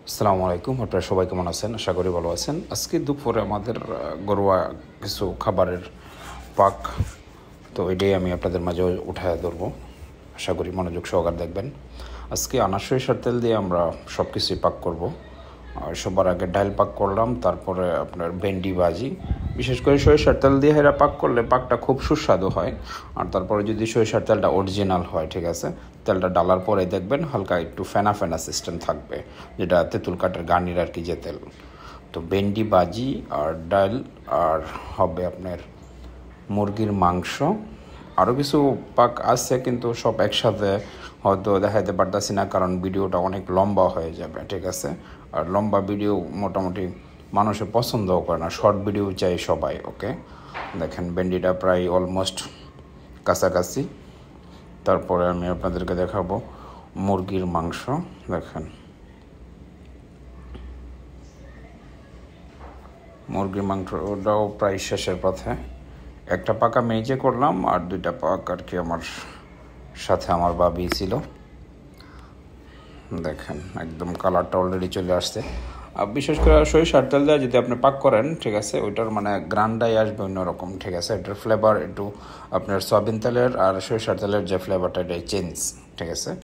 আসসালামু আলাইকুম। আপনারা সবাই কেমন আছেন? আশা করি ভালো আছেন। আজকে দুপুরে আমাদের ঘরোয়া কিছু খাবারের পাক, তো এটাই আমি আপনাদের মাঝে উঠায় ধরবো। আশা করি মনোযোগ সহকারে দেখবেন। আজকে আনার সরিষার তেল দিয়ে আমরা সব কিছুই পাক করব। আর সবার আগে ডাল পাক করলাম, তারপরে আপনার ভেন্ডি ভাজি। বিশেষ করে সরিষার তেল দিয়ে এরা পাক করলে পাকটা খুব সুস্বাদু হয়। আর তারপরে যদি সরিষার তেলটা অরিজিনাল হয়, ঠিক আছে, তেলটা ডালার পরে দেখবেন হালকা একটু ফেনা ফেনা সিস্টেম থাকবে, যেটা তেঁতুল কাঠের গার্নির আর কি, যে তেল। তো ভেন্ডি ভাজি আর ডাল, আর হবে আপনার মুরগির মাংস। আরও কিছু পাক আছে, কিন্তু সব একসাথে হয়তো দেখাতে পারতাছি না, কারণ ভিডিওটা অনেক লম্বা হয়ে যাবে, ঠিক আছে। আর লম্বা ভিডিও মোটামুটি মানুষে পছন্দও করে না, শর্ট ভিডিও চাই সবাই। ওকে, দেখেন ভেন্ডিটা প্রায় অলমোস্ট কাছাকাছি। তারপরে আমি আপনাদেরকে দেখাবো মুরগির মাংস। দেখেন মুরগির মাংসটাও প্রায় শেষের পথে। একটা পাক আমি এই যে করলাম, আর দুইটা পাক আর কি আমার সাথে আমার বাবি ছিল। দেখেন একদম কালারটা অলরেডি চলে আসছে। আর বিশেষ করে সরিষার তেল দিয়ে যদি আপনি পাক করেন, ঠিক আছে, ওইটার মানে গ্রান্ডাই আসবে অন্যরকম, ঠিক আছে। এটার ফ্লেভার একটু আপনার সয়াবিন তেলের আর সরিষার তেলের যে ফ্লেভারটা, এটাই চেঞ্জ, ঠিক আছে।